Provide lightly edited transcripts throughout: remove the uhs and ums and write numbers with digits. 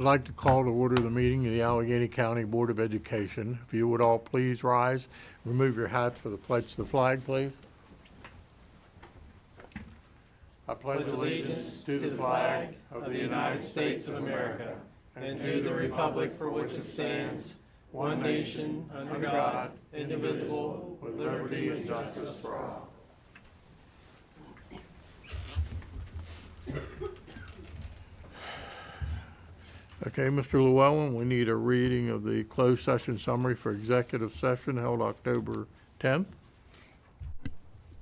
I'd like to call to order the meeting of the Allegany County Board of Education. If you would all please rise, remove your hats for the pledge to the flag, please. I pledge allegiance to the flag of the United States of America and to the republic for which it stands, one nation, under God, indivisible, with liberty and justice for all. Okay, Mr. Llewellyn, we need a reading of the closed session summary for executive session held October 10th.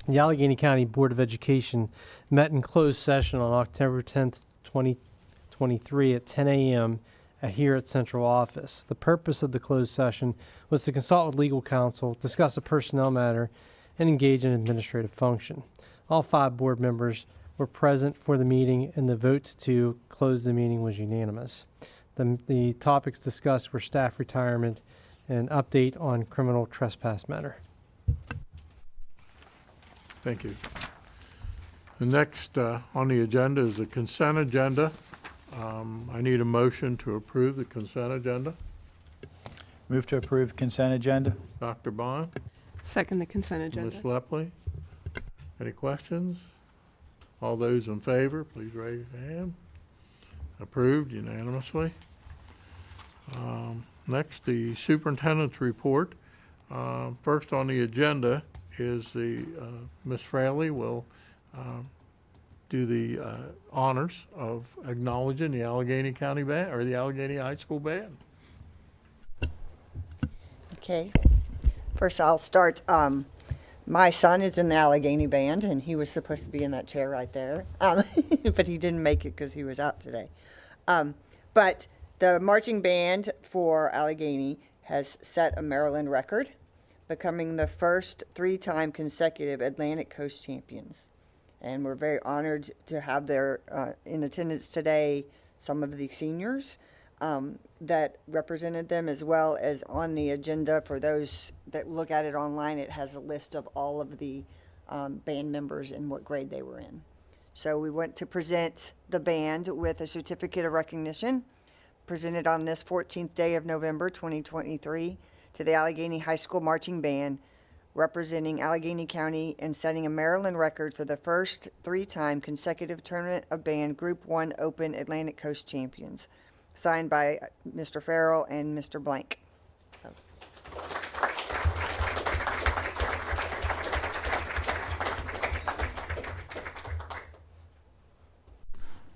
The Allegany County Board of Education met in closed session on October 10th, 2023 at 10 a.m. Here at Central Office. The purpose of the closed session was to consult with legal counsel, discuss a personnel matter, and engage in administrative function. All 5 board members were present for the meeting, and the vote to close the meeting was unanimous. The topics discussed were staff retirement and update on criminal trespass matter. Thank you. The next on the agenda is the consent agenda. I need a motion to approve the consent agenda. Move to approve consent agenda. Dr. Bond? Second the consent agenda. Ms. Lepley? Any questions? All those in favor, please raise your hand. Approved unanimously. Next, the superintendent's report. First on the agenda is the Ms. Fraley will do the honors of acknowledging the Allegany County Band, or the Allegany High School Band. Okay. First, I'll start. My son is in the Allegany Band, and he was supposed to be in that chair right there, but he didn't make it because he was out today. But the marching band for Allegany has set a Maryland record, becoming the first 3-time consecutive Atlantic Coast champions. And we're very honored to have their in attendance today some of the seniors that represented them, as well as on the agenda for those that look at it online. It has a list of all of the band members and what grade they were in. So we want to present the band with a certificate of recognition presented on this 14th day of November 2023 to the Allegany High School Marching Band, representing Allegany County and setting a Maryland record for the first 3-time consecutive tournament of band Group 1 Open Atlantic Coast champions. Signed by Mr. Farrell and Mr. Blank. So.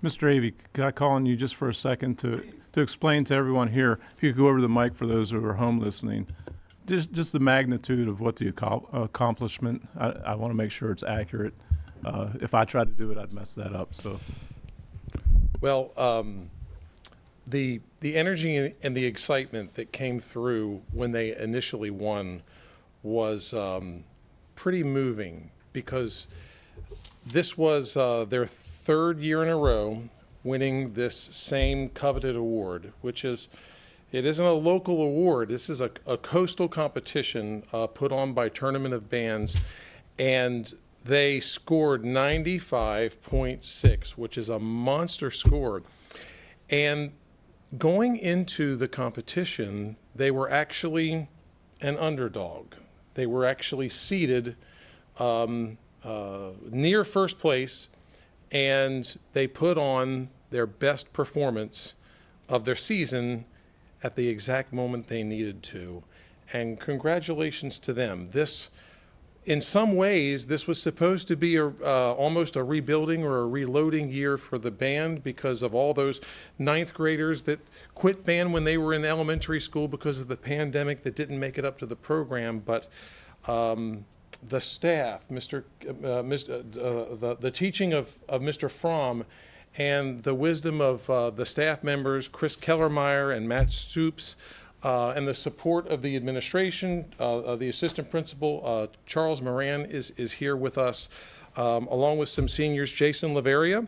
Mr. Avey, could I call on you just for a second to explain to everyone here, if you could go over the mic for those who are home listening, just the magnitude of what the accomplishment. I want to make sure it's accurate. If I tried to do it, I'd mess that up. So, well, the energy and the excitement that came through when they initially won was pretty moving, because this was their 3rd year in a row winning this same coveted award, which is, it isn't a local award. This is a coastal competition put on by Tournament of Bands, and they scored 95.6, which is a monster score. And going into the competition, they were actually an underdog. They were actually seated near first place, and they put on their best performance of their season at the exact moment they needed to. And congratulations to them. This, in some ways, this was supposed to be almost a rebuilding or a reloading year for the band, because of all those 9th graders that quit band when they were in elementary school because of the pandemic, that didn't make it up to the program. But the staff, the teaching of Mr. Fromm, and the wisdom of the staff members, Chris Kellermeyer and Matt Stoops, and the support of the administration, the assistant principal, Charles Moran, is here with us, along with some seniors, Jason Laveria,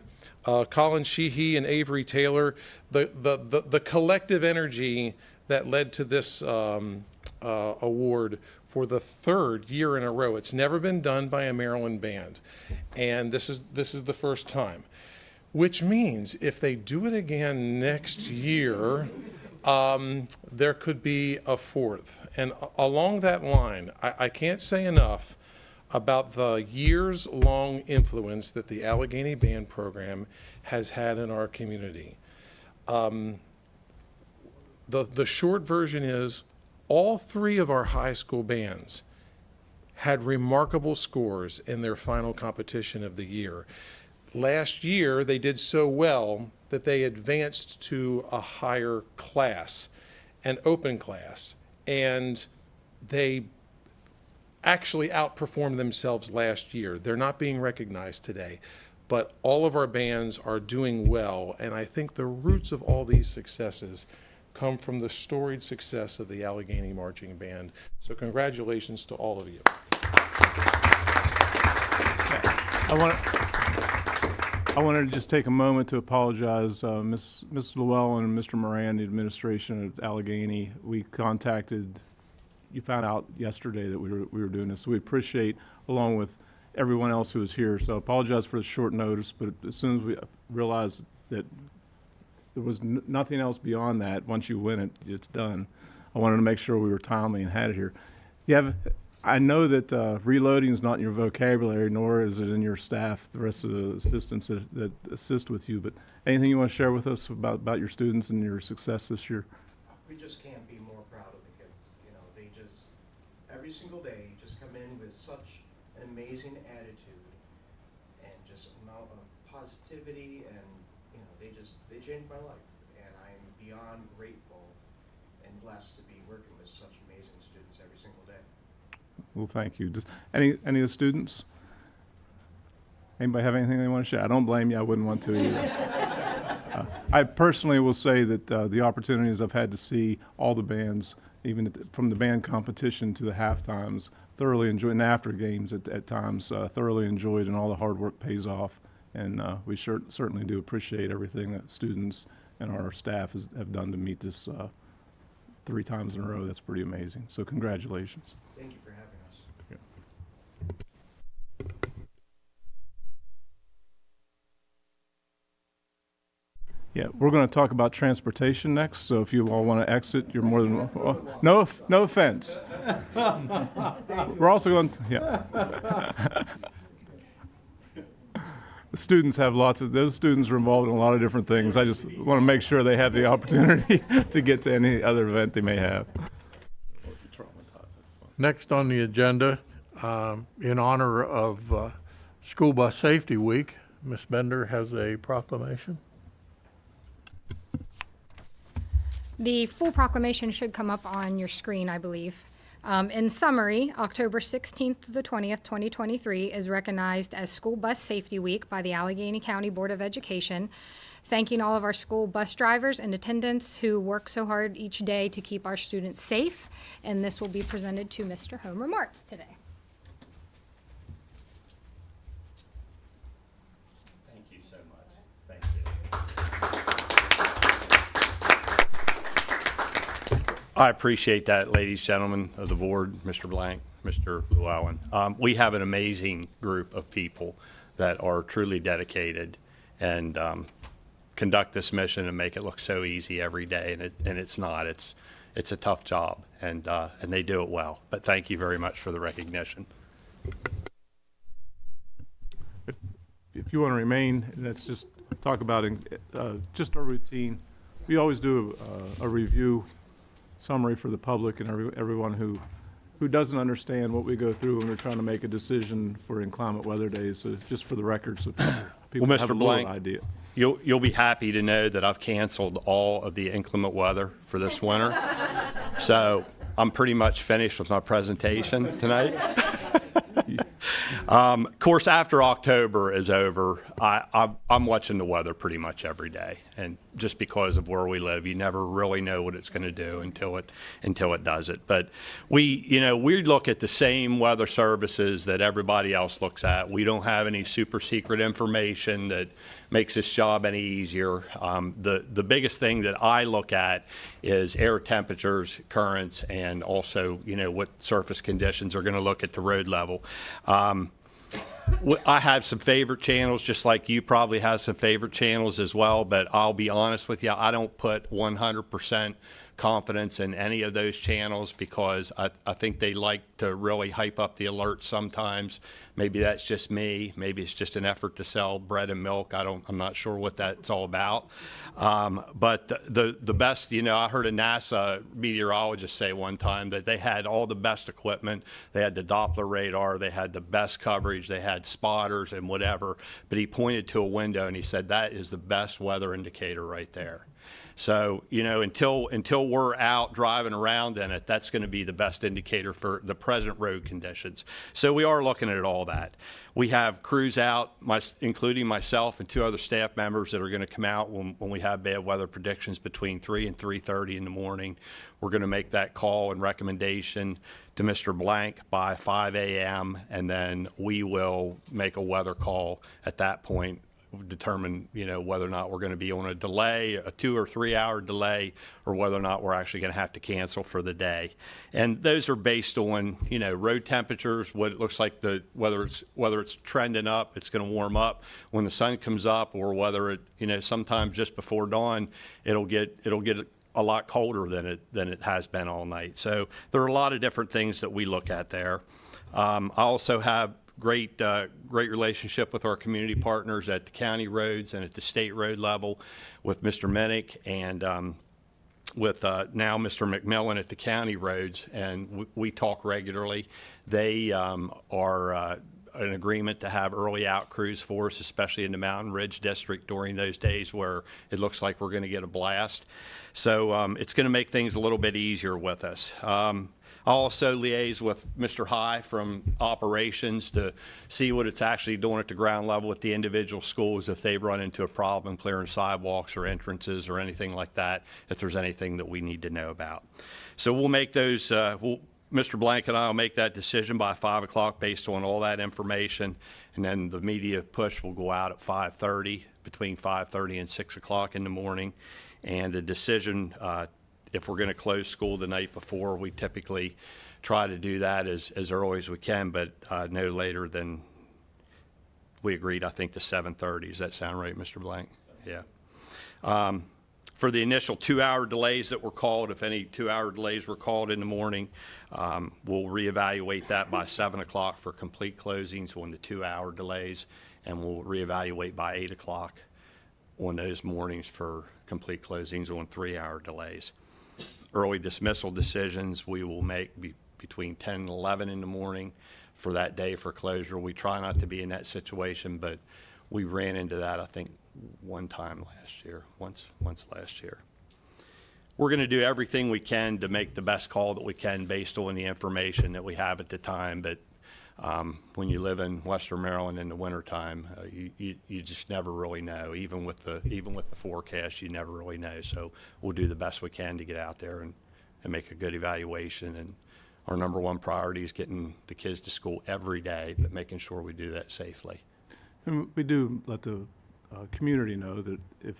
Colin Sheehy, and Avery Taylor. The collective energy that led to this award for the 3rd year in a row. It's never been done by a Maryland band, and this is the first time. which means if they do it again next year, there could be a fourth. And along that line, I can't say enough about the years-long influence that the Allegany Band Program has had in our community. The short version is all three of our high school bands had remarkable scores in their final competition of the year. Last year, they did so well that they advanced to a higher class, an open class, and they actually outperformed themselves last year. They're not being recognized today, but all of our bands are doing well, and I think the roots of all these successes come from the storied success of the Allegany Marching Band. So congratulations to all of you. I wanted to just take a moment to apologize, Ms. Llewellyn and Mr. Moran, the administration at Allegany. We contacted, you found out yesterday that we were doing this, so we appreciate, along with everyone else who was here. So I apologize for the short notice, but as soon as we realized that there was nothing else beyond that, once you win it, it's done. I wanted to make sure we were timely and had it here. I know that reloading is not in your vocabulary, nor is it in your staff, the rest of the assistants that assist with you, but anything you want to share with us about your students and your success this year? We just can't be more proud of the kids. You know, they just, every single day, just come in with such an amazing attitude and just amount of positivity, and, you know, they changed my life. And I'm beyond grateful and blessed to be working with such amazing students every single day. Well, thank you. Does any of the students? Anybody have anything they want to share? I don't blame you. I wouldn't want to either. I personally will say that the opportunities I've had to see all the bands, even from the band competition to the half times, thoroughly enjoyed, and after games at times, thoroughly enjoyed, and all the hard work pays off. And we certainly do appreciate everything that students and our staff have done to meet this 3 times in a row. That's pretty amazing. So congratulations. Thank you for having us. Yeah, we're going to talk about transportation next, so if you all want to exit, you're more than welcome. No offense. We're also going to, yeah. The students have those students are involved in a lot of different things. I just want to make sure they have the opportunity to get to any other event they may have. Next on the agenda, in honor of School Bus Safety Week, Ms. Bender has a proclamation. The full proclamation should come up on your screen, I believe. In summary, October 16th to the 20th, 2023 is recognized as School Bus Safety Week by the Allegany County Board of Education, thanking all of our school bus drivers and attendants who work so hard each day to keep our students safe. And this will be presented to Mr. Homer Martz today. Thank you so much. Thank you. I appreciate that, ladies, gentlemen of the board, Mr. Blank, Mr. Llewellyn. We have an amazing group of people that are truly dedicated and conduct this mission and make it look so easy every day, and it's not. It's a tough job, and they do it well. But thank you very much for the recognition. If you want to remain, let's just talk about just our routine. We always do a review summary for the public and everyone who doesn't understand what we go through when we're trying to make a decision for inclement weather days. So just for the record, so people Well, have Mr. a little Blank, idea. You'll be happy to know that I've canceled all of the inclement weather for this winter. So I'm pretty much finished with my presentation tonight. Of course, after October is over, I'm watching the weather pretty much every day, and just because of where we live, you never really know what it's going to do until it does it. But we look at the same weather services that everybody else looks at. We don't have any super secret information that makes this job any easier. The biggest thing that I look at is air temperatures, currents, and also what surface conditions are going to look at the road level. I have some favorite channels, just like you probably have some favorite channels as well, but I'll be honest with you, I don't put 100% confidence in any of those channels because I think they like to really hype up the alerts sometimes. Maybe that's just me. Maybe it's just an effort to sell bread and milk. I'm not sure what that's all about. But the best, I heard a NASA meteorologist say one time that they had all the best equipment. They had the Doppler radar. They had the best coverage. They had spotters and whatever. But he pointed to a window and he said, that is the best weather indicator right there. So, until we're out driving around in it, that's going to be the best indicator for the present road conditions. So we are looking at all that. We have crews out, including myself and 2 other staff members that are going to come out when we have bad weather predictions between 3 and 3:30 in the morning. We're going to make that call and recommendation to Mr. Blank by 5 a.m. and then we will make a weather call at that point, determine whether or not we're going to be on a delay, a 2 or 3 hour delay, or whether or not we're actually going to have to cancel for the day. And those are based on road temperatures, what it looks like, whether it's trending up, it's going to warm up when the sun comes up, or whether it sometimes just before dawn it'll get a lot colder than it has been all night. So there are a lot of different things that we look at there. I also have great relationship with our community partners at the county roads and at the state road level with Mr. Minnick and with now Mr. McMillan at the county roads, and we talk regularly. They are an agreement to have early out crews for us, especially in the Mountain Ridge District during those days where it looks like we're going to get a blast. So it's going to make things a little bit easier with us. I'll also liaise with Mr. High from operations to see what it's actually doing at the ground level with the individual schools if they've run into a problem clearing sidewalks or entrances or anything like that, if there's anything that we need to know about. So we'll make those, Mr. Blank and I will make that decision by 5 o'clock based on all that information, and then the media push will go out at 5:30, between 5:30 and 6 o'clock in the morning, and the decision if we're going to close school the night before, we typically try to do that as early as we can, but no later than, we agreed, I think, to 7:30. Does that sound right, Mr. Blank? Yeah. For the initial 2-hour delays that were called, if any 2-hour delays were called in the morning, we'll reevaluate that by 7 o'clock for complete closings on the 2-hour delays, and we'll reevaluate by 8 o'clock on those mornings for complete closings on 3-hour delays. Early dismissal decisions we will make between 10 and 11 in the morning for that day for closure. We try not to be in that situation, but we ran into that, I think, once last year. We're going to do everything we can to make the best call that we can based on the information that we have at the time, but when you live in Western Maryland in the wintertime, you just never really know. Even with the forecast, you never really know. So we'll do the best we can to get out there and make a good evaluation. And our number one priority is getting the kids to school every day, but making sure we do that safely. And we do let the community know that if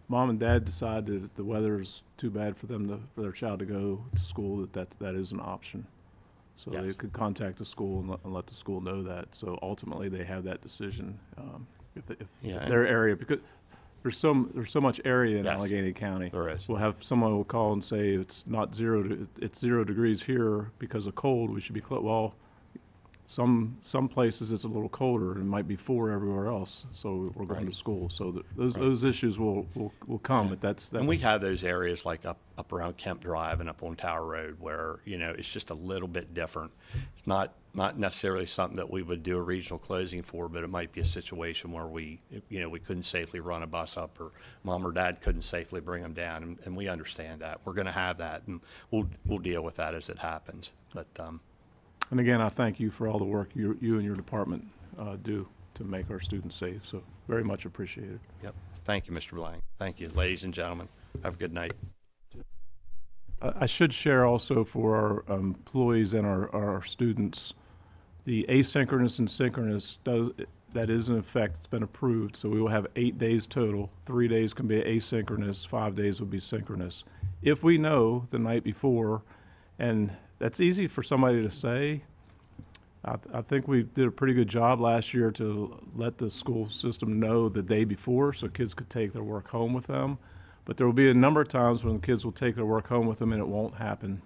mom and dad decide that the weather's too bad for for their child to go to school, that is an option. So Yes. they could contact the school and let the school know that. So ultimately, they have that decision if their area, because there's so much area in Yes. Allegany County. There is. We'll have someone will call and say it's not it's 0 degrees here because of cold. We should be well. Some places it's a little colder and it might be 4 everywhere else. So we're going Right. to school. So those issues will come. But that's And we have those areas like up around Kemp Drive and up on Tower Road where, it's just a little bit different. It's not necessarily something that we would do a regional closing for, but it might be a situation where we couldn't safely run a bus up, or mom or dad couldn't safely bring them down. And we understand that. We're going to have that, and we'll deal with that as it happens. But, And again, I thank you for all the work you and your department do to make our students safe. So very much appreciated. yep. Thank you, Mr. Blank. Thank you, ladies and gentlemen. Have a good night. I should share also for our employees and our students, the asynchronous and synchronous, that is in effect, it's been approved. So we will have 8 days total. 3 days can be asynchronous, 5 days will be synchronous. If we know the night before, and that's easy for somebody to say, I think we did a pretty good job last year to let the school system know the day before so kids could take their work home with them. But there will be a number of times when kids will take their work home with them and it won't happen.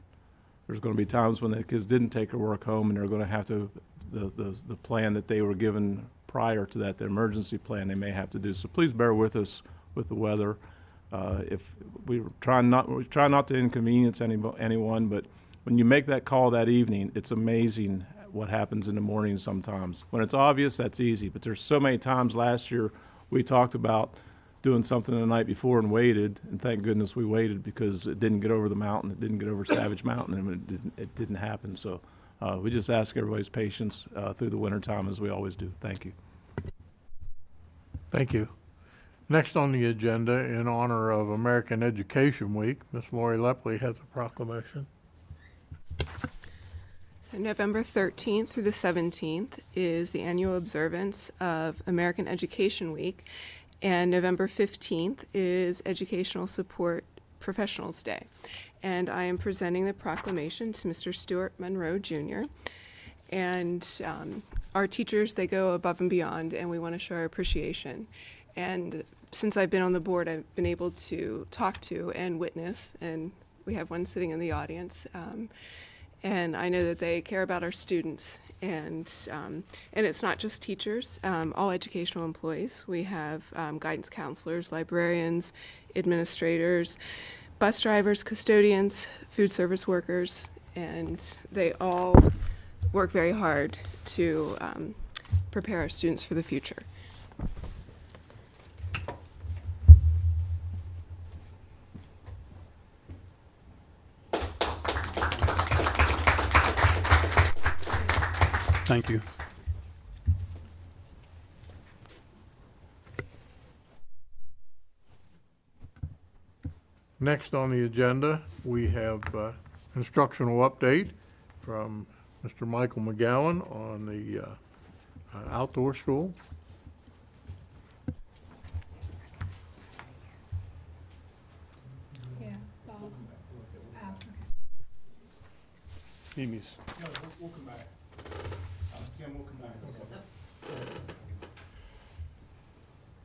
There's going to be times when the kids didn't take their work home and they're going to have to, the plan that they were given prior to that, the emergency plan, they may have to do. So please bear with us with the weather. If we try not to inconvenience anyone, but when you make that call that evening, it's amazing what happens in the morning sometimes. When it's obvious, that's easy, but there's so many times last year we talked about doing something the night before and waited, and thank goodness we waited because it didn't get over the mountain, it didn't get over Savage Mountain, and it didn't happen. So we just ask everybody's patience through the wintertime as we always do. Thank you. Thank you. Next on the agenda, in honor of American Education Week, Ms. Lori Lepley has a proclamation. So November 13th through the 17th is the annual observance of American Education Week, and November 15th is Educational Support Professionals Day. And I am presenting the proclamation to Mr. Stuart Monroe Jr. And our teachers, they go above and beyond, and we want to show our appreciation. And since I've been on the board, I've been able to talk to and witness, and we have one sitting in the audience. And I know that they care about our students, and it's not just teachers, all educational employees. We have guidance counselors, librarians, administrators, bus drivers, custodians, food service workers, and they all work very hard to prepare our students for the future. Thank you. Next on the agenda, we have instructional update from Mr. Michael McGowan on the outdoor school. Yeah, Bob. Mimi's. We'll come back. Kim, we'll come back.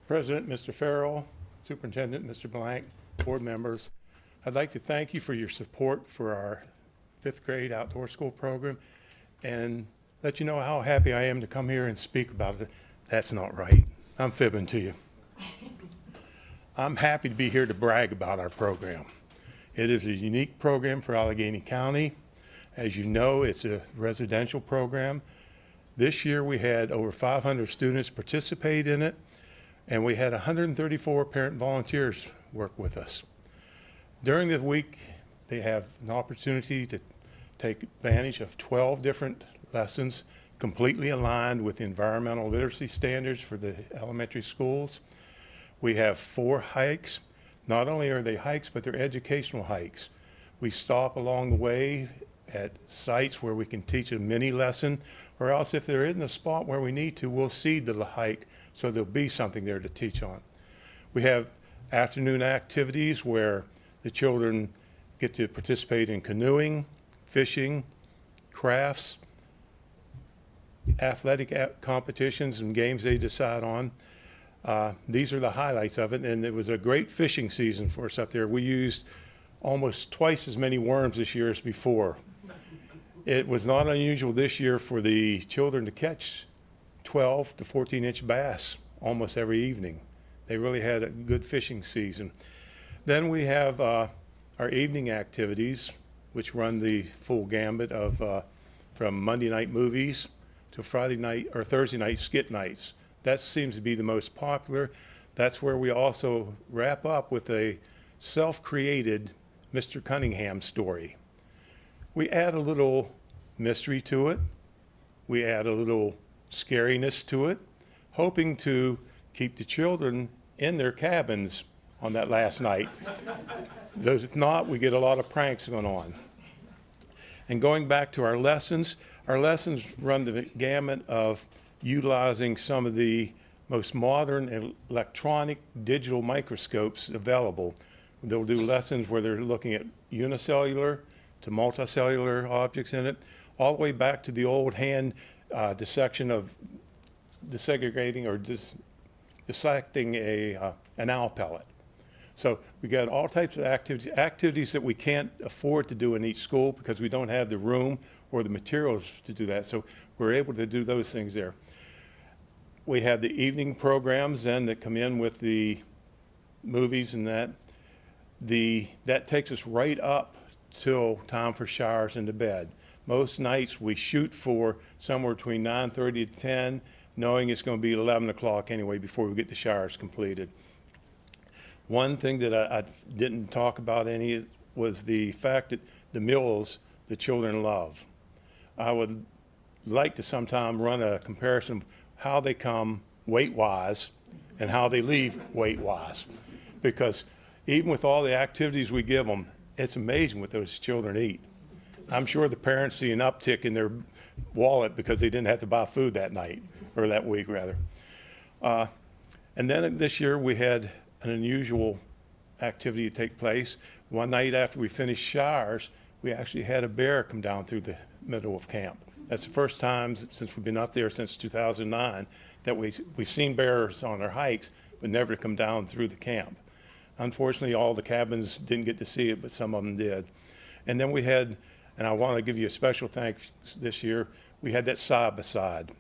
President, Mr. Farrell, Superintendent, Mr. Blank, board members, I'd like to thank you for your support for our 5th grade outdoor school program and let you know how happy I am to come here and speak about it. That's not right. I'm fibbing to you. I'm happy to be here to brag about our program. It is a unique program for Allegany County. As you know, it's a residential program. This year we had over 500 students participate in it, and we had 134 parent volunteers work with us. During the week, they have an opportunity to take advantage of 12 different lessons completely aligned with environmental literacy standards for the elementary schools. We have 4 hikes. Not only are they hikes, but they're educational hikes. We stop along the way at sites where we can teach a mini lesson, or else if there isn't a spot where we need to, we'll seed the hike so there'll be something there to teach on. We have afternoon activities where the children get to participate in canoeing, fishing, crafts, athletic competitions and games they decide on. These are the highlights of it, and it was a great fishing season for us up there. We used almost twice as many worms this year as before. It was not unusual this year for the children to catch 12 to 14-inch bass almost every evening. They really had a good fishing season. Then we have our evening activities, which run the full gambit of from Monday night movies to Friday night or Thursday night skit nights. That seems to be the most popular. That's where we also wrap up with a self-created Mr. Cunningham story. We add a little mystery to it. We add a little scariness to it, hoping to keep the children in their cabins on that last night. If not, we get a lot of pranks going on. And going back to our lessons run the gamut of utilizing some of the most modern electronic digital microscopes available. They'll do lessons where they're looking at unicellular to multicellular objects in it, all the way back to the old hand dissection of desegregating or dissecting an owl pellet. So we got all types of activities that we can't afford to do in each school because we don't have the room or the materials to do that. So we're able to do those things there. We have the evening programs then that come in with the movies and that. That takes us right up till time for showers and to bed. Most nights we shoot for somewhere between 9:30 to 10, knowing it's going to be 11 o'clock anyway before we get the showers completed. One thing that I didn't talk about any was the fact that the meals the children love. I would like to sometime run a comparison of how they come weight-wise and how they leave weight-wise. Because even with all the activities we give them, it's amazing what those children eat. I'm sure the parents see an uptick in their wallet because they didn't have to buy food that night, or that week rather. And then this year we had an unusual activity take place. One night after we finished showers, we actually had a bear come down through the middle of camp. That's the first time since we've been up there since 2009 that we've seen bears on our hikes, but never come down through the camp. Unfortunately, all the cabins didn't get to see it, but some of them did. And then we had, and I want to give you a special thanks this year, we had that side-by-side.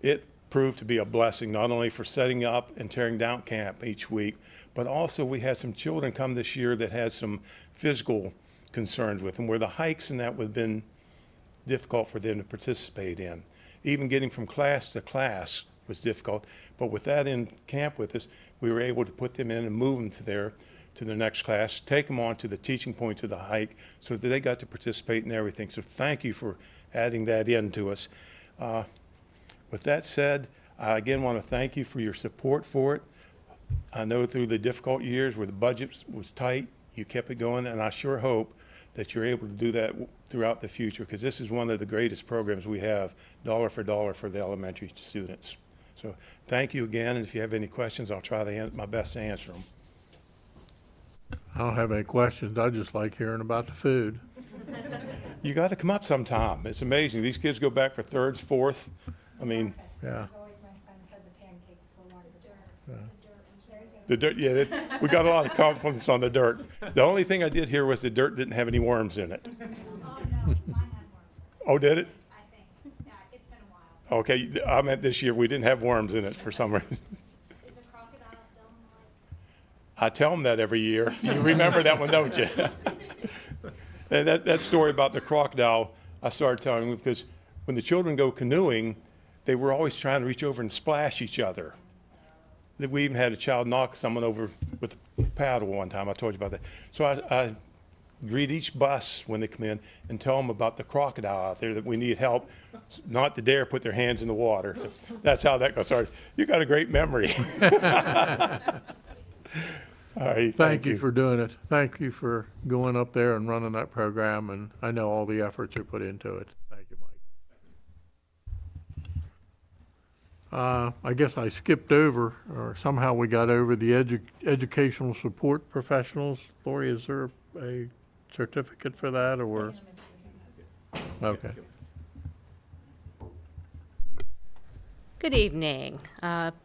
It proved to be a blessing, not only for setting up and tearing down camp each week, but also we had some children come this year that had some physical concerns with them, where the hikes and that would have been difficult for them to participate in. Even getting from class to class was difficult, but with that in camp with us, we were able to put them in and move them to the next class, take them on to the teaching points of the hike so that they got to participate in everything. So thank you for adding that in to us. With that said, I again want to thank you for your support for it. I know through the difficult years where the budget was tight, you kept it going, and I sure hope that you're able to do that throughout the future, because this is one of the greatest programs we have, dollar for the elementary students. So thank you again, and if you have any questions, I'll try my best to answer them. I don't have any questions. I just like hearing about the food. You got to come up sometime. It's amazing. These kids go back for thirds, fourth. I mean, Yeah. the dirt, yeah, we got a lot of compliments on the dirt. The only thing I did hear was the dirt didn't have any worms in it. Oh, no, mine had worms. Oh, did it? I think. Yeah, it's been a while. Okay, I meant this year we didn't have worms in it for some reason. Is the crocodile still in the lake? I tell them that every year. You remember that one, don't you? And that story about the crocodile, I started telling them because when the children go canoeing, they were always trying to reach over and splash each other. We even had a child knock someone over with a paddle one time. I told you about that. So I greet each bus when they come in and tell them about the crocodile out there, that we need help not to dare put their hands in the water. So that's how that got started. You got a great memory. All right, Thank you for doing it. Thank you for going up there and running that program, and I know all the efforts are put into it. Thank you, Mike. I guess I skipped over, or somehow we got over the educational support professionals. Lori, is there a certificate for that, or? Okay. Good evening.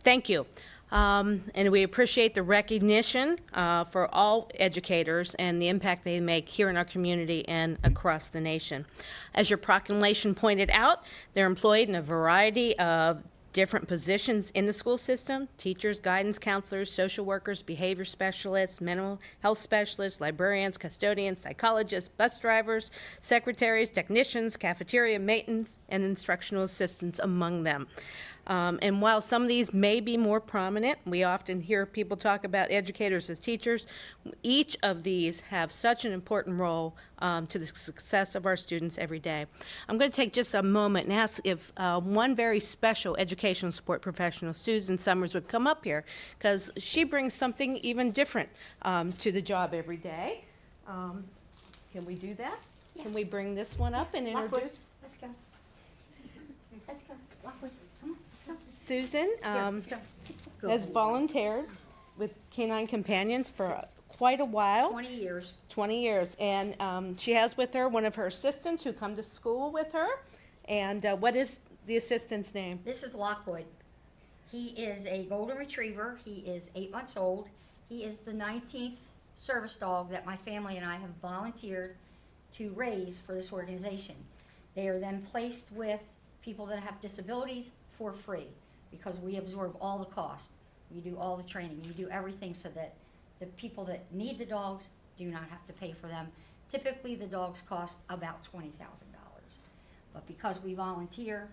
Thank you. And we appreciate the recognition for all educators and the impact they make here in our community and across the nation. As your proclamation pointed out, they're employed in a variety of different positions in the school system: teachers, guidance counselors, social workers, behavior specialists, mental health specialists, librarians, custodians, psychologists, bus drivers, secretaries, technicians, cafeteria maintenance, and instructional assistants among them. And while some of these may be more prominent, we often hear people talk about educators as teachers. Each of these have such an important role to the success of our students every day. I'm going to take just a moment and ask if one very special educational support professional, Susan Summers, would come up here, because she brings something even different to the job every day. Can we do that? Yeah. Can we bring this one up and introduce? Let's go. Let's go. Lockwood. Susan has volunteered with Canine Companions for quite a while. 20 years. 20 years. And she has with her one of her assistants who come to school with her. And what is the assistant's name? This is Lockwood. He is a golden retriever. He is 8 months old. He is the 19th service dog that my family and I have volunteered to raise for this organization. They are then placed with people that have disabilities for free because we absorb all the cost. We do all the training. We do everything so that the people that need the dogs do not have to pay for them. Typically, the dogs cost about $20,000. But because we volunteer,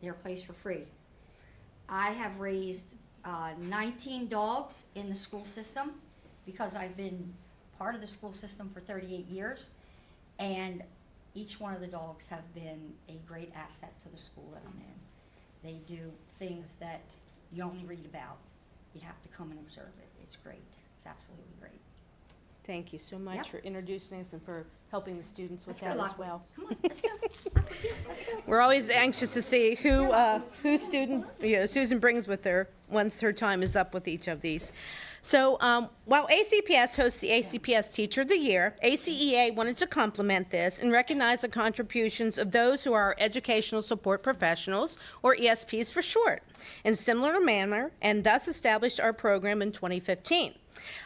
they're placed for free. I have raised 19 dogs in the school system because I've been part of the school system for 38 years. And each one of the dogs have been a great asset to the school that I'm in. They do things that you only read about. You'd have to come and observe it. It's great. It's absolutely great. Thank you so much Yep. for introducing us and for helping the students with Let's go, that as Lockwood. well. Come on, let's go. Let's go. We're always anxious to see who student, Susan brings with her once her time is up with each of these. So while ACPS hosts the ACPS Teacher of the Year, ACEA wanted to complement this and recognize the contributions of those who are educational support professionals, or ESPs for short, in similar manner, and thus established our program in 2015.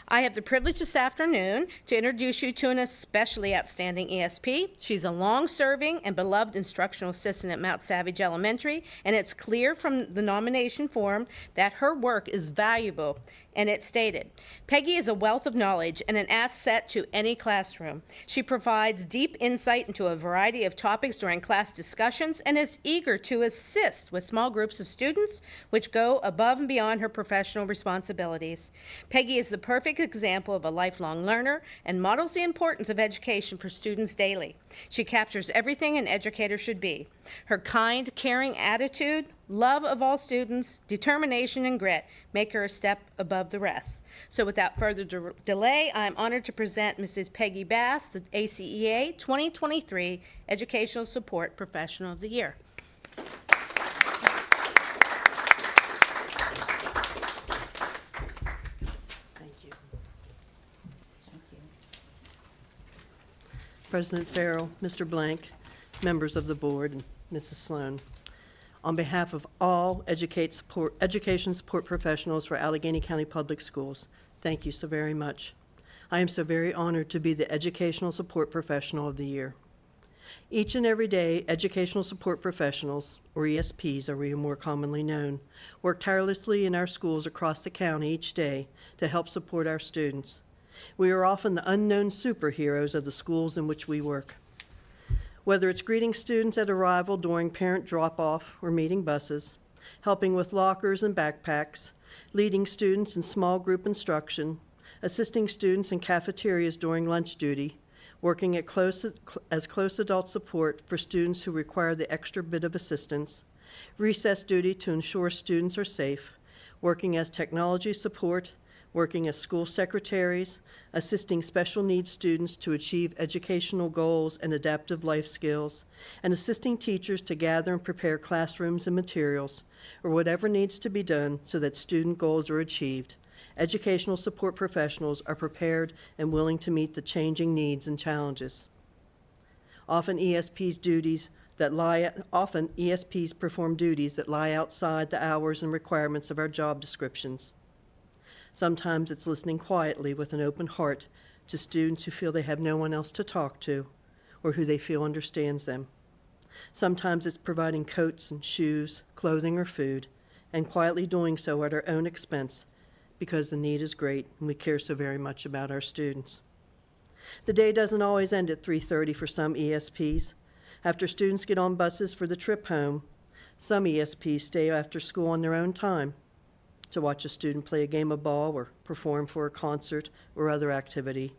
I have the privilege this afternoon to introduce you to an especially outstanding ESP. She's a long-serving and beloved instructional assistant at Mount Savage Elementary, and it's clear from the nomination form that her work is valuable, and it's stated. Peggy is a wealth of knowledge and an asset to any classroom. She provides deep insight into a variety of topics during class discussions and is eager to assist with small groups of students which go above and beyond her professional responsibilities. Peggy is the perfect example of a lifelong learner and models the importance of education for students daily. She captures everything an educator should be. Her kind, caring attitude, love of all students, determination, and grit make her a step above the rest. So without further delay, I'm honored to present Mrs. Peggy Bass, the ACEA 2023 Educational Support Professional of the Year. Thank you. President Farrell, Mr. Blank, members of the board, and Mrs. Sloan. On behalf of all education support professionals for Allegheny County Public Schools, thank you so very much. I am so very honored to be the Educational Support Professional of the Year. Each and every day, educational support professionals, or ESPs are we more commonly known, work tirelessly in our schools across the county each day to help support our students. We are often the unknown superheroes of the schools in which we work. Whether it's greeting students at arrival during parent drop-off or meeting buses, helping with lockers and backpacks, leading students in small group instruction, assisting students in cafeterias during lunch duty, working at as close adult support for students who require the extra bit of assistance, recess duty to ensure students are safe, working as technology support, working as school secretaries, assisting special needs students to achieve educational goals and adaptive life skills, and assisting teachers to gather and prepare classrooms and materials, or whatever needs to be done so that student goals are achieved. Educational support professionals are prepared and willing to meet the changing needs and challenges. Often ESPs perform duties that lie outside the hours and requirements of our job descriptions. Sometimes it's listening quietly with an open heart to students who feel they have no one else to talk to or who they feel understands them. Sometimes it's providing coats and shoes, clothing, or food, and quietly doing so at our own expense because the need is great and we care so very much about our students. The day doesn't always end at 3:30 for some ESPs. After students get on buses for the trip home, some ESPs stay after school on their own time to watch a student play a game of ball or perform for a concert or other activity,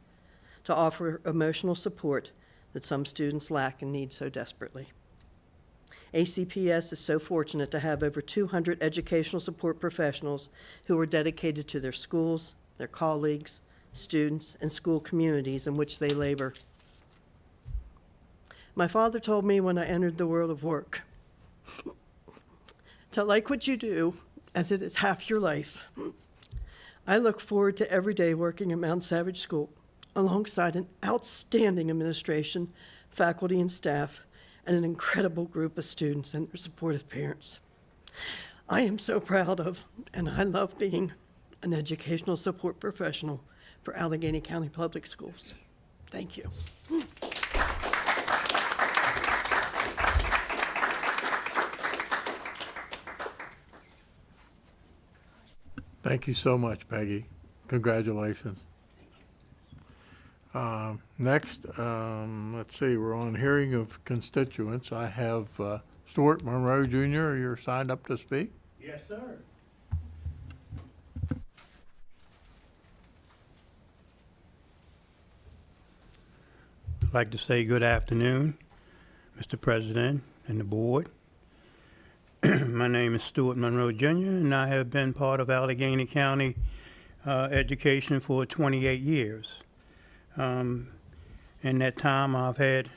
to offer emotional support that some students lack and need so desperately. ACPS is so fortunate to have over 200 educational support professionals who are dedicated to their schools, their colleagues, students, and school communities in which they labor. My father told me when I entered the world of work, to like what you do, as it is half your life. I look forward to every day working at Mount Savage School alongside an outstanding administration, faculty, and staff, and an incredible group of students and their supportive parents. I am so proud of, and I love being an educational support professional for Allegheny County Public Schools. Thank you. Thank you so much, Peggy. Congratulations. Next, let's see, we're on hearing of constituents. I have Stuart Monroe Jr. You're signed up to speak? Yes, sir. I'd like to say good afternoon, Mr. President and the board. My name is Stuart Monroe Jr., and I have been part of Allegheny County education for 28 years. In that time, I've had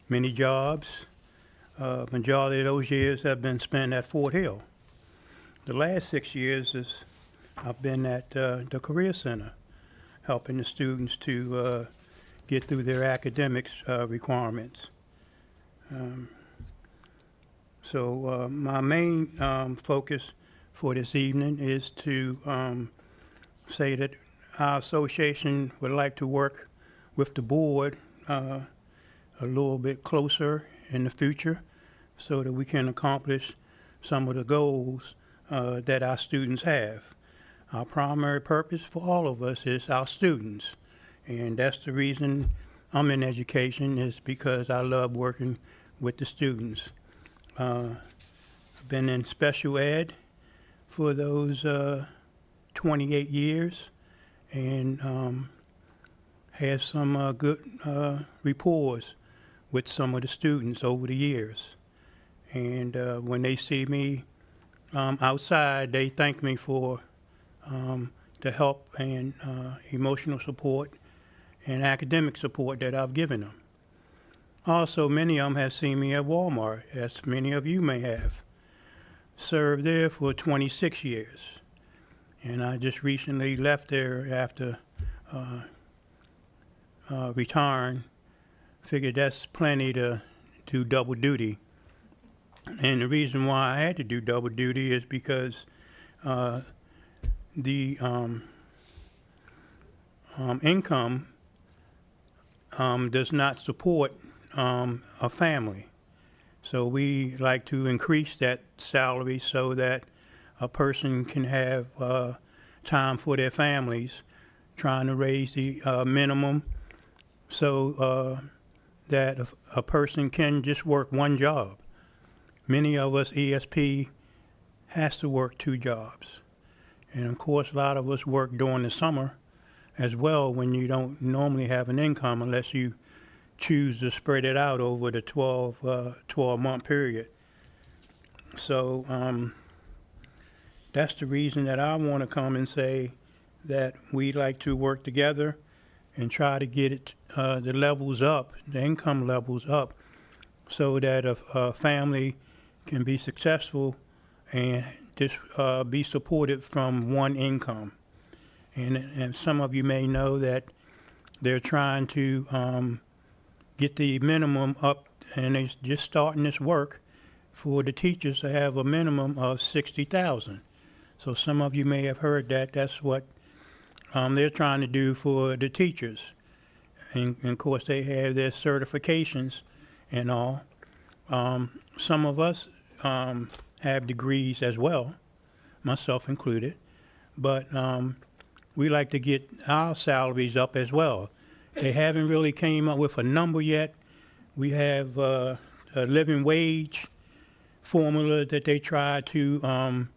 many jobs. Majority of those years have been spent at Fort Hill. The last 6 years I've been at the Career Center, helping the students to get through their academics requirements. So my main focus for this evening is to say that our association would like to work with the board a little bit closer in the future so that we can accomplish some of the goals that our students have. Our primary purpose for all of us is our students, and that's the reason I'm in education, is because I love working with the students. I've been in special ed for those 28 years and had some good rapports with some of the students over the years. And when they see me outside, they thank me for the help and emotional support and academic support that I've given them. Also, many of them have seen me at Walmart, as many of you may have. Served there for 26 years. And I just recently left there after retiring. Figured that's plenty to do double duty. And the reason why I had to do double duty is because the income does not support a family. So we like to increase that salary so that a person can have time for their families, trying to raise the minimum so that a person can just work one job. Many of us ESP has to work 2 jobs. And of course, a lot of us work during the summer as well, when you don't normally have an income unless you choose to spread it out over the 12-month period. So that's the reason that I want to come and say that we like to work together and try to get it, the levels up, the income levels up, so that a family can be successful and just be supported from one income. And some of you may know that they're trying to get the minimum up, and they're just starting this work for the teachers to have a minimum of $60,000. So some of you may have heard that. That's what they're trying to do for the teachers. And of course, they have their certifications and all. Some of us have degrees as well, myself included. But we like to get our salaries up as well. They haven't really came up with a number yet. We have a living wage formula that they try to,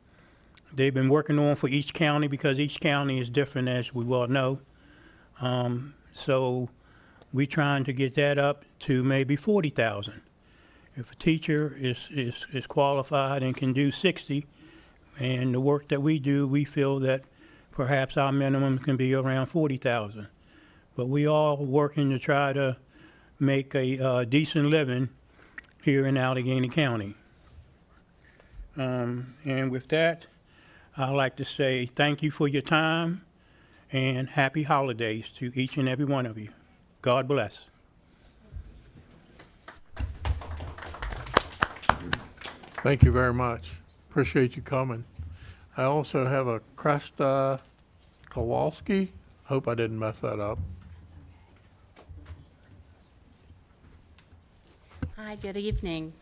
they've been working on for each county, because each county is different, as we well know. So we're trying to get that up to maybe $40,000. If a teacher is qualified and can do 60, and the work that we do, we feel that perhaps our minimum can be around $40,000. But we all working to try to make a decent living here in Allegheny County. And with that, I'd like to say thank you for your time and happy holidays to each and every one of you. God bless. Thank you very much. Appreciate you coming. I also have a Kresta Kowalski. Hope I didn't mess that up. Hi, good evening.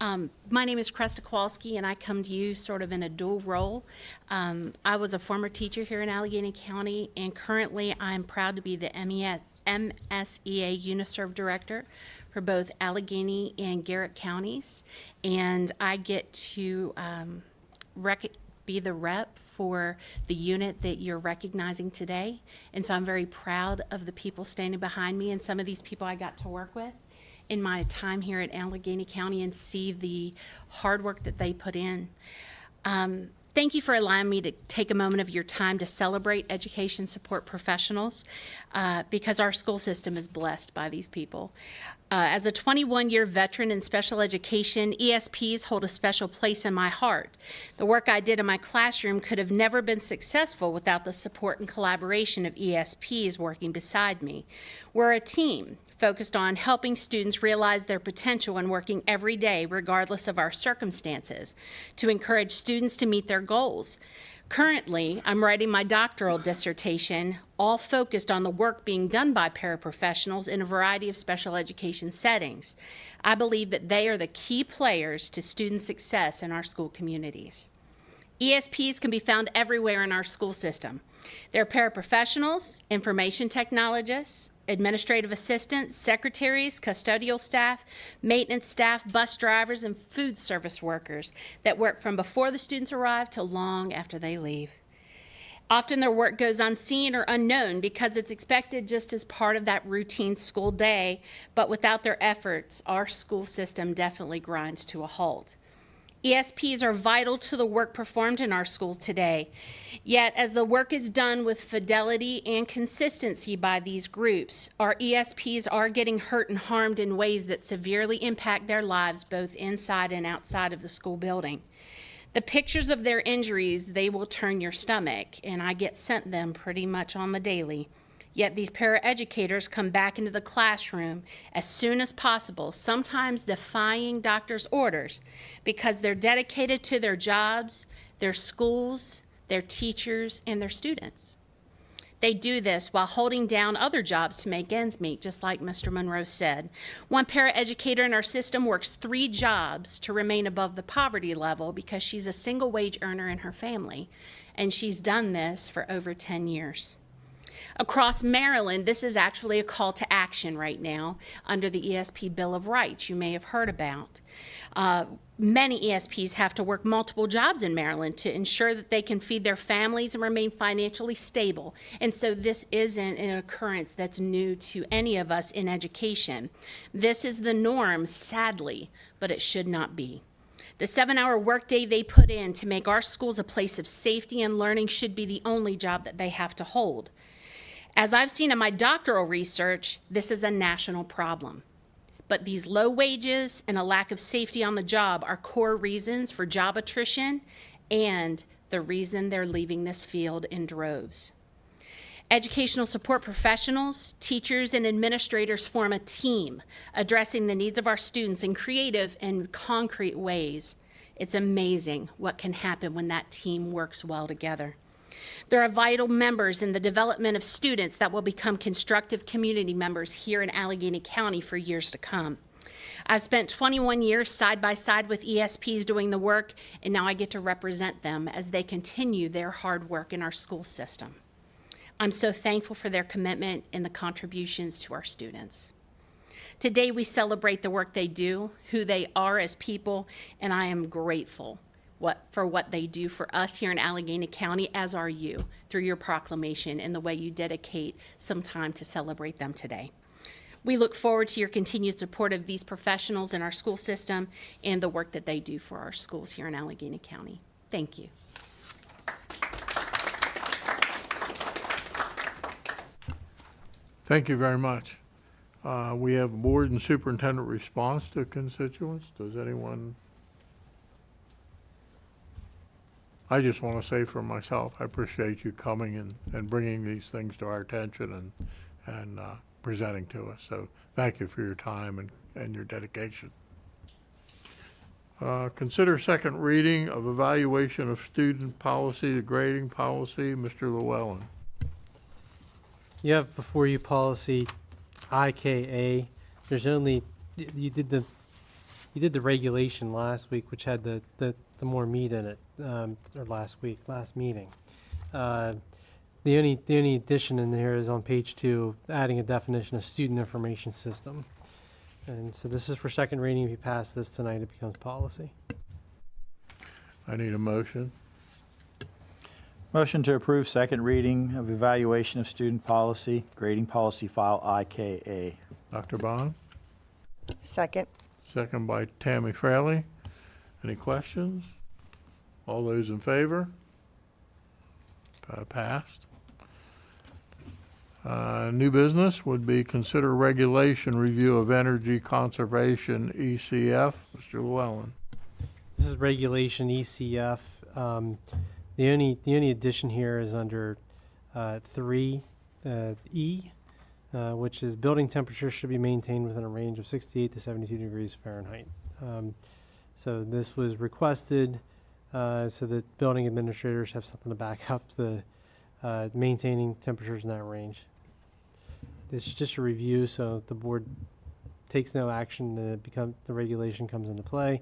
My name is Kresta Kowalski, and I come to you sort of in a dual role. I was a former teacher here in Allegany County, and currently I'm proud to be the MSEA UniServe Director for both Allegany and Garrett counties. And I get to be the rep for the unit that you're recognizing today. And so I'm very proud of the people standing behind me, and some of these people I got to work with in my time here at Allegany County and see the hard work that they put in. Thank you for allowing me to take a moment of your time to celebrate education support professionals because our school system is blessed by these people. As a 21-year veteran in special education, ESPs hold a special place in my heart. The work I did in my classroom could have never been successful without the support and collaboration of ESPs working beside me. We're a team focused on helping students realize their potential and working every day, regardless of our circumstances, to encourage students to meet their goals. Currently, I'm writing my doctoral dissertation, all focused on the work being done by paraprofessionals in a variety of special education settings. I believe that they are the key players to student success in our school communities. ESPs can be found everywhere in our school system. They're paraprofessionals, information technologists, administrative assistants, secretaries, custodial staff, maintenance staff, bus drivers, and food service workers that work from before the students arrive till long after they leave. Often their work goes unseen or unknown because it's expected just as part of that routine school day, but without their efforts, our school system definitely grinds to a halt. ESPs are vital to the work performed in our schools today. Yet, as the work is done with fidelity and consistency by these groups, our ESPs are getting hurt and harmed in ways that severely impact their lives both inside and outside of the school building. The pictures of their injuries, they will turn your stomach, and I get sent them pretty much on the daily. Yet these paraeducators come back into the classroom as soon as possible, sometimes defying doctors' orders because they're dedicated to their jobs, their schools, their teachers, and their students. They do this while holding down other jobs to make ends meet, just like Mr. Monroe said. One paraeducator in our system works 3 jobs to remain above the poverty level because she's a single wage earner in her family, and she's done this for over 10 years. Across Maryland, this is actually a call to action right now under the ESP Bill of Rights you may have heard about. Many ESPs have to work multiple jobs in Maryland to ensure that they can feed their families and remain financially stable. And so this isn't an occurrence that's new to any of us in education. This is the norm, sadly, but it should not be. The 7-hour workday they put in to make our schools a place of safety and learning should be the only job that they have to hold. As I've seen in my doctoral research, this is a national problem. But these low wages and a lack of safety on the job are core reasons for job attrition and the reason they're leaving this field in droves. Educational support professionals, teachers, and administrators form a team addressing the needs of our students in creative and concrete ways. It's amazing what can happen when that team works well together. There are vital members in the development of students that will become constructive community members here in Allegany County for years to come. I've spent 21 years side by side with ESPs doing the work, and now I get to represent them as they continue their hard work in our school system. I'm so thankful for their commitment and the contributions to our students. Today we celebrate the work they do, who they are as people, and I am grateful for what they do for us here in Allegany County, as are you, through your proclamation and the way you dedicate some time to celebrate them today. We look forward to your continued support of these professionals in our school system and the work that they do for our schools here in Allegany County. Thank you. Thank you very much. We have board and superintendent response to constituents. Does anyone? I just want to say for myself, I appreciate you coming and bringing these things to our attention and presenting to us. So thank you for your time and your dedication. Consider second reading of evaluation of student policy, the grading policy. Mr. Llewellyn. You have before you policy IKA. There's only, you did the regulation last week, which had the more meat in it, or last meeting. The only addition in there is on page 2, adding a definition of student information system. And so this is for second reading. If you pass this tonight, it becomes policy. I need a motion. Motion to approve second reading of evaluation of student policy, grading policy file IKA. Dr. Bond? Second. Second by Tammy Fraley. Any questions? All those in favor? Passed. New business would be consider regulation review of energy conservation, ECF. Mr. Llewellyn. This is regulation ECF. The only addition here is under 3E, which is building temperature should be maintained within a range of 68 to 72 degrees Fahrenheit. So this was requested so that building administrators have something to back up the maintaining temperatures in that range. This is just a review, so if the board takes no action, the regulation comes into play.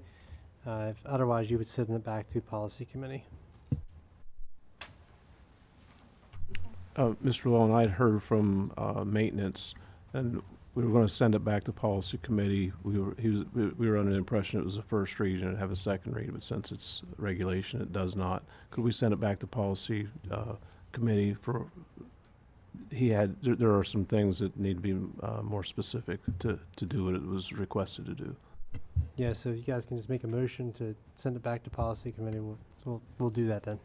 Otherwise, you would send it back to policy committee. Mr. Llewellyn, I'd heard from maintenance, and we were going to send it back to policy committee. We were under the impression it was a first read and it'd have a second read, but since it's regulation, it does not. Could we send it back to policy committee for? There are some things that need to be more specific to do what it was requested to do. Yeah, so if you guys can just make a motion to send it back to policy committee, we'll do that then.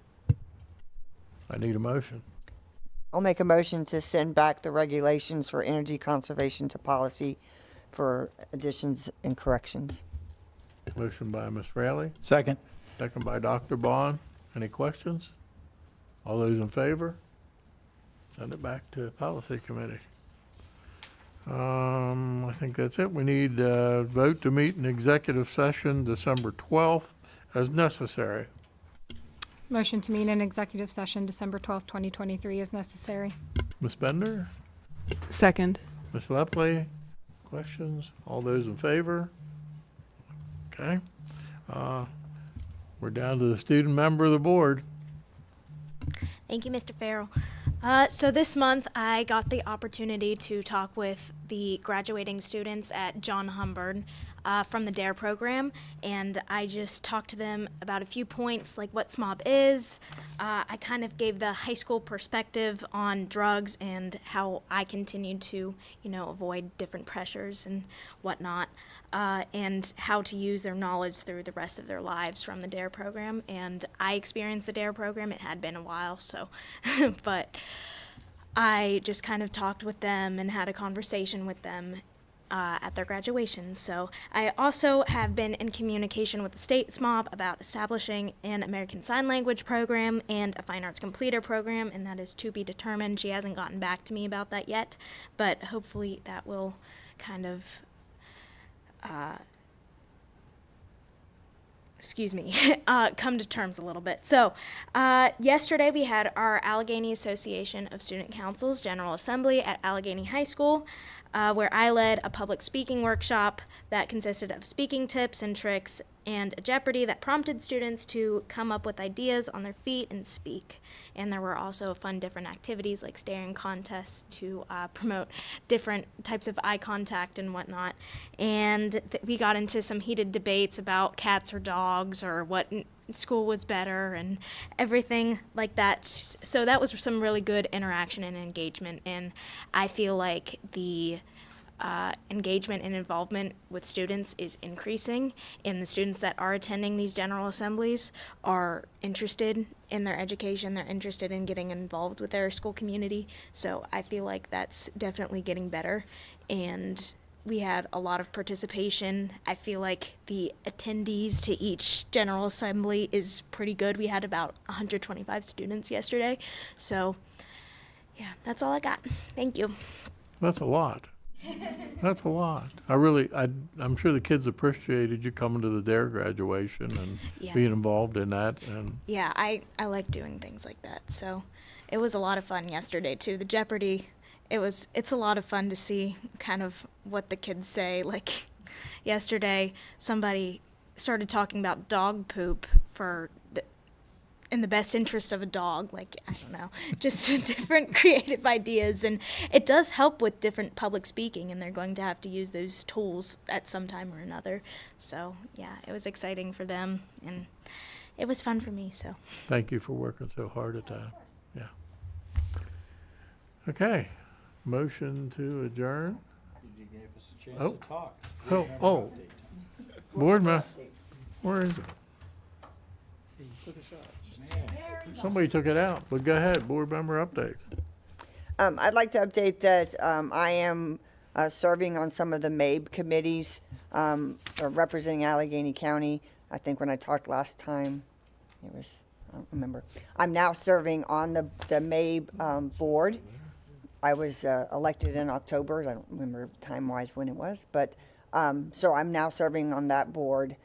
I need a motion. I'll make a motion to send back the regulations for energy conservation to policy for additions and corrections. Motion by Ms. Fraley. Second. Second by Dr. Bond. Any questions? All those in favor? Send it back to policy committee. I think that's it. We need a vote to meet in executive session December 12th as necessary. Motion to meet in executive session December 12th, 2023 is necessary. Ms. Bender? Second. Ms. Lepley? Questions? All those in favor? Okay. We're down to the student member of the board. Thank you, Mr. Farrell. So this month, I got the opportunity to talk with the graduating students at John Humbird from the DARE program, and I just talked to them about a few points, like what SMOB is. I kind of gave the high school perspective on drugs and how I continued to, avoid different pressures and whatnot, and how to use their knowledge through the rest of their lives from the DARE program. And I experienced the DARE program. It had been a while, so, but I just kind of talked with them and had a conversation with them at their graduation. So I also have been in communication with the state SMOB about establishing an American Sign Language program and a Fine Arts Completer program, and that is to be determined. She hasn't gotten back to me about that yet, but hopefully that will kind of come to terms a little bit. So yesterday we had our Allegany Association of Student Councils General Assembly at Allegany High School, where I led a public speaking workshop that consisted of speaking tips and tricks and a Jeopardy that prompted students to come up with ideas on their feet and speak. And there were also fun different activities like staring contests to promote different types of eye contact and whatnot. And we got into some heated debates about cats or dogs or what school was better and everything like that. So that was some really good interaction and engagement. And I feel like the engagement and involvement with students is increasing, and the students that are attending these general assemblies are interested in their education. They're interested in getting involved with their school community. So I feel like that's definitely getting better, and we had a lot of participation. I feel like the attendees to each general assembly is pretty good. We had about 125 students yesterday. So yeah, that's all I got. Thank you. That's a lot. That's a lot. I'm sure the kids appreciated you coming to the DARE graduation and Yeah. being involved in that. And Yeah, I like doing things like that. So it was a lot of fun yesterday too. The Jeopardy, it's a lot of fun to see kind of what the kids say. Like yesterday, somebody started talking about dog poop in the best interest of a dog. Like, I don't know, just different creative ideas. And it does help with different public speaking, and they're going to have to use those tools at some time or another. So yeah, it was exciting for them, and it was fun for me. So thank you for working so hard at that. Yeah. Okay. Motion to adjourn. You gave us a chance Oh. to talk. Oh. Board member, where is it? Somebody took it out, but go ahead, board member updates. I'd like to update that I am serving on some of the MABE committees representing Allegheny County. I think when I talked last time, I don't remember. I'm now serving on the MABE board. I was elected in October. I don't remember time-wise when it was, but so I'm now serving on that board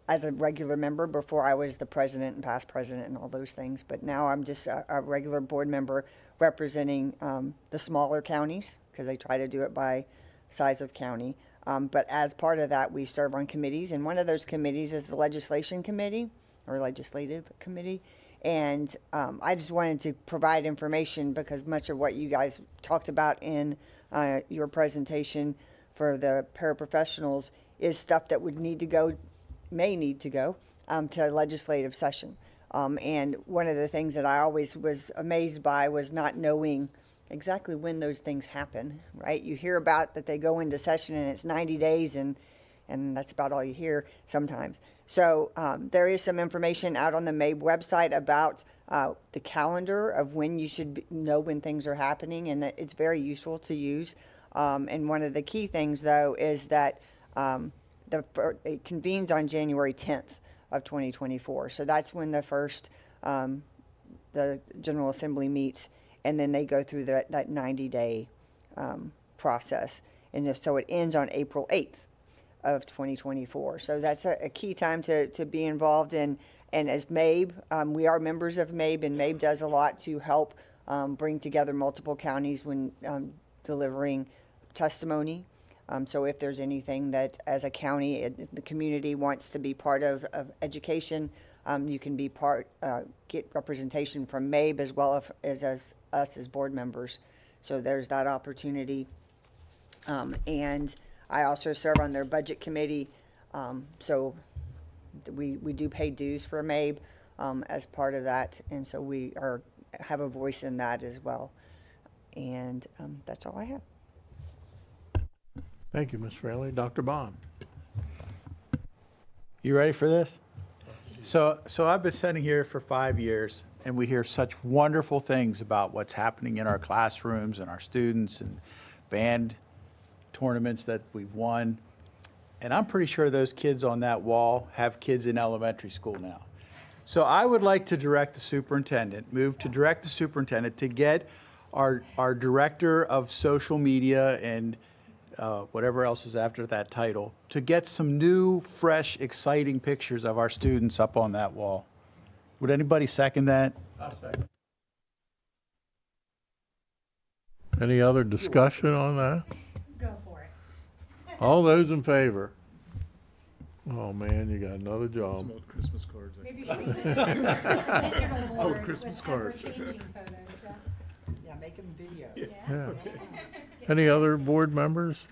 as a regular member. Before I was the president and past president and all those things, but now I'm just a regular board member representing the smaller counties, because they try to do it by size of county. But as part of that, we serve on committees, and one of those committees is the legislation committee or legislative committee. And I just wanted to provide information, because much of what you guys talked about in your presentation for the paraprofessionals is stuff that may need to go to legislative session. And one of the things that I always was amazed by was not knowing exactly when those things happen, right? You hear about that they go into session and it's 90 days and that's about all you hear sometimes. So there is some information out on the MABE website about the calendar of when you should know when things are happening, and that it's very useful to use. And one of the key things, though, is that it convenes on January 10th of 2024. So that's when the first, the General Assembly meets, and then they go through that 90-day process. And so it ends on April 8th of 2024. So that's a key time to be involved in. And as MABE, we are members of MABE, and MABE does a lot to help bring together multiple counties when delivering testimony. So if there's anything that as a county, the community wants to be part of education, you can be get representation from MABE as well as us as board members. So there's that opportunity. And I also serve on their budget committee. So we do pay dues for MABE as part of that. And so we have a voice in that as well. And that's all I have. Thank you, Ms. Fraley. Dr. Bond. You ready for this? So I've been sitting here for 5 years, and we hear such wonderful things about what's happening in our classrooms and our students and band tournaments that we've won. And I'm pretty sure those kids on that wall have kids in elementary school now. So I would like to direct the superintendent to get our director of social media and whatever else is after that title, to get some new, fresh, exciting pictures of our students up on that wall. Would anybody second that? I'll second. Any other discussion on that? Go for it. All those in favor? Oh, man, you got another job. Some old Christmas cards. Maybe you should make a digital Oh, board Christmas with cards. ever-changing photos. Yeah, make them video. Yeah. Any other board members?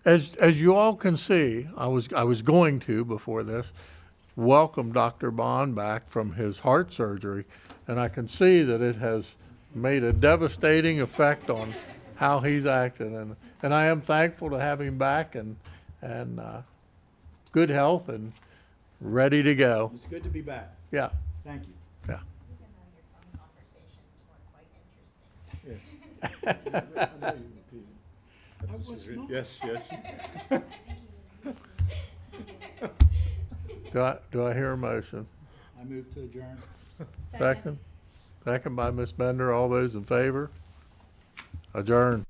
As you all can see, I was going to, before this, welcome Dr. Bond back from his heart surgery, and I can see that it has made a devastating effect on how he's acting, and I am thankful to have him back and good health and ready to go. It's good to be back. Yeah. Thank you. Yeah. Yes, yes. Do I hear a motion? I move to adjourn. Second? Second by Ms. Bender. All those in favor? Adjourn.